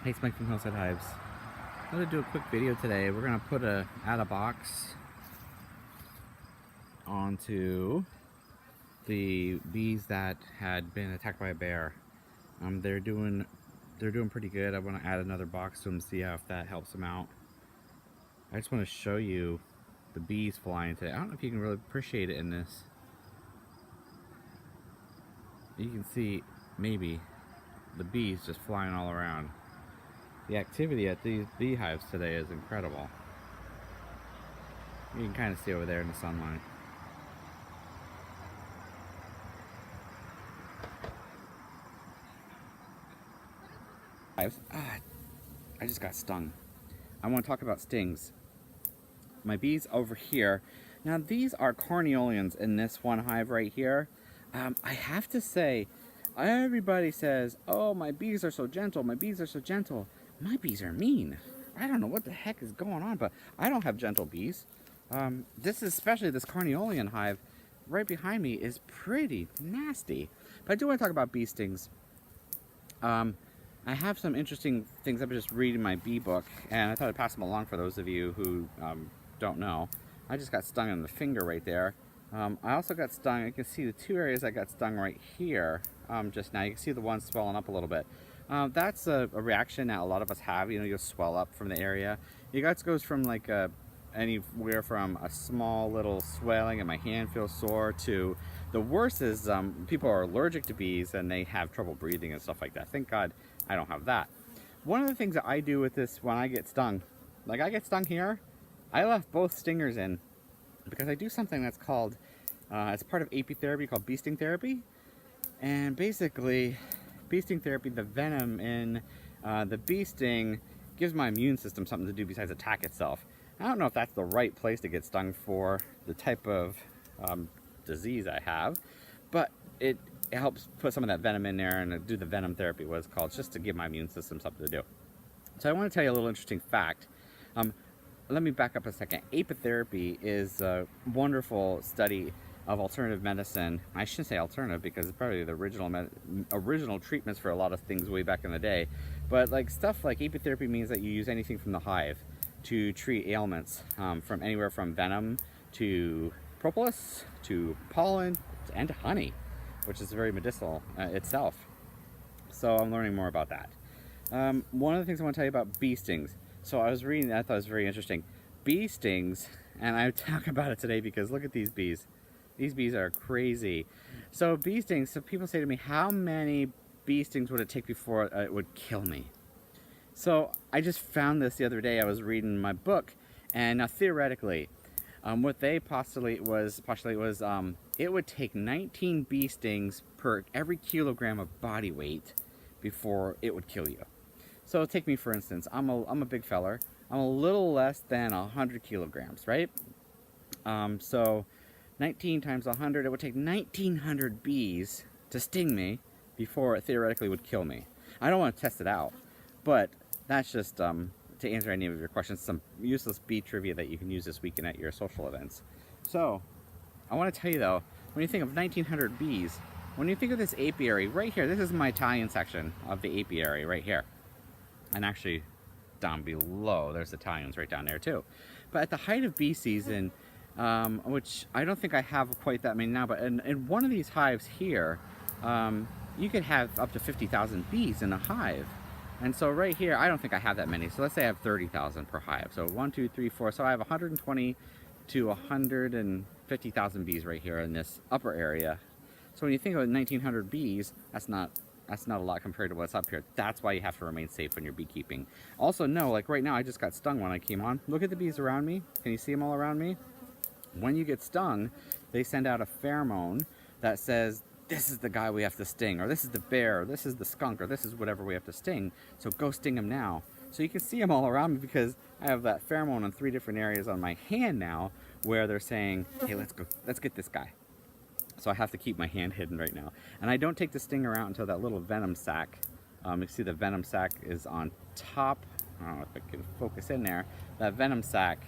Hey, it's Mike from Hillside Hives. I'm going to do a quick video today. We're going to add a box onto the bees that had been attacked by a bear. They're doing pretty good. I want to add another box to them, see if that helps them out. I just want to show you the bees flying today. I don't know if you can really appreciate it in this. You can see maybe the bees just flying all around. The activity at these beehives today is incredible. You can kind of see over there in the sunlight. I just got stung. I want to talk about stings. My bees over here. Now these are corneolians in this one hive right here. I have to say, everybody says, oh, my bees are so gentle, my bees are so gentle. My bees are mean. I don't know what the heck is going on, but I don't have gentle bees. This is, especially this corneolian hive right behind me, is pretty nasty. But I do want to talk about bee stings. I have some interesting things. I've been just reading my bee book, and I thought I'd pass them along for those of you who don't know. I just got stung on the finger right there. I also got stung. You can see the two areas I got stung right here just now. You can see the one swelling up a little bit. That's a reaction that a lot of us have. You know, you'll swell up from the area. It goes from like anywhere from a small little swelling and my hand feels sore to the worst is people are allergic to bees and they have trouble breathing and stuff like that. Thank God I don't have that. One of the things that I do with this when I get stung, like I get stung here, I left both stingers in because I do something that's called, it's part of apitherapy called bee sting therapy. And basically, bee sting therapy, the venom in the bee sting gives my immune system something to do besides attack itself. I don't know if that's the right place to get stung for the type of disease I have, but it helps put some of that venom in there and do the venom therapy, what it's called, just to give my immune system something to do. So I want to tell you a little interesting fact. Let me back up a second. Apitherapy is a wonderful study of alternative medicine. I shouldn't say alternative because it's probably the original treatments for a lot of things way back in the day. But like stuff like apitherapy means that you use anything from the hive to treat ailments, from anywhere from venom to propolis to pollen and to honey, which is very medicinal itself. So I'm learning more about that. One of the things I want to tell you about bee stings. So I was reading, I thought it was very interesting. Bee stings, and I talk about it today because look at these bees. These bees are crazy. So bee stings, so people say to me, how many bee stings would it take before it would kill me? So I just found this the other day. I was reading my book, and now theoretically, what they postulate was it would take 19 bee stings per every kilogram of body weight before it would kill you. So take me for instance, I'm a big feller. I'm a little less than 100 kilograms, right? So 19 times 100, it would take 1,900 bees to sting me before it theoretically would kill me. I don't want to test it out, but that's just to answer any of your questions, some useless bee trivia that you can use this weekend at your social events. So I want to tell you though, when you think of 1,900 bees, when you think of this apiary right here, this is my Italian section of the apiary right here. And actually down below, there's Italians right down there too. But at the height of bee season, which I don't think I have quite that many now, but in one of these hives here, you could have up to 50,000 bees in a hive. And so right here, I don't think I have that many. So let's say I have 30,000 per hive. So 1, 2, 3, 4. So I have 120 to 150,000 bees right here in this upper area. So when you think of 1,900 bees, that's not a lot compared to what's up here. That's why you have to remain safe when you're beekeeping. Also know, like right now, I just got stung when I came on. Look at the bees around me. Can you see them all around me? When you get stung, they send out a pheromone that says, this is the guy we have to sting, or this is the bear, or this is the skunk, or this is whatever we have to sting. So go sting him now. So you can see them all around me because I have that pheromone in 3 different areas on my hand now where they're saying, hey, let's get this guy. So I have to keep my hand hidden right now. And I don't take the stinger out until that little venom sac. You see the venom sac is on top. I don't know if I can focus in there. That venom sac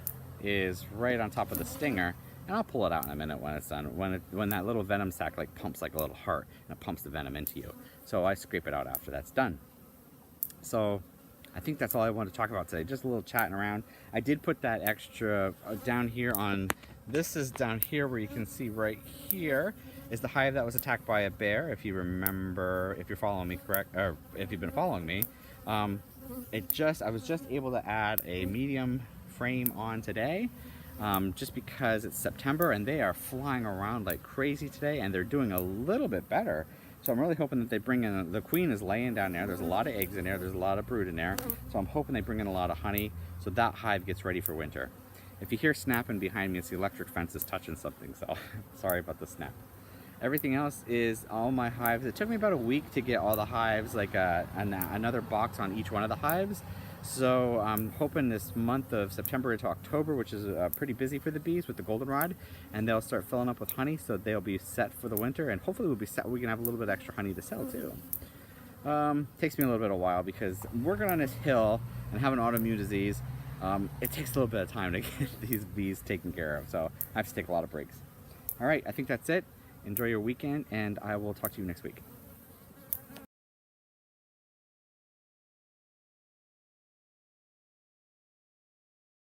is right on top of the stinger. And I'll pull it out in a minute when it's done. When that little venom sac like pumps like a little heart and it pumps the venom into you. So I scrape it out after that's done. So I think that's all I wanted to talk about today. Just a little chatting around. I did put that extra down here on, this is down here where you can see right here is the hive that was attacked by a bear. If you remember, if you're following me correct, or if you've been following me, I was just able to add a medium frame on today. Just because it's September and they are flying around like crazy today, and they're doing a little bit better. So I'm really hoping that they bring in, the queen is laying down there, there's a lot of eggs in there, there's a lot of brood in there, so I'm hoping they bring in a lot of honey so that hive gets ready for winter. If you hear snapping behind me, it's the electric fence is touching something, so sorry about the snap. Everything else is all my hives. It took me about a week to get all the hives, like another box on each one of the hives. So I'm hoping this month of September to October, which is pretty busy for the bees with the goldenrod, and they'll start filling up with honey, so they'll be set for the winter, and hopefully we'll be set. We can have a little bit extra honey to sell too. Takes me a little bit of a while because working on this hill and having autoimmune disease, it takes a little bit of time to get these bees taken care of. So I have to take a lot of breaks. All right, I think that's it. Enjoy your weekend, and I will talk to you next week.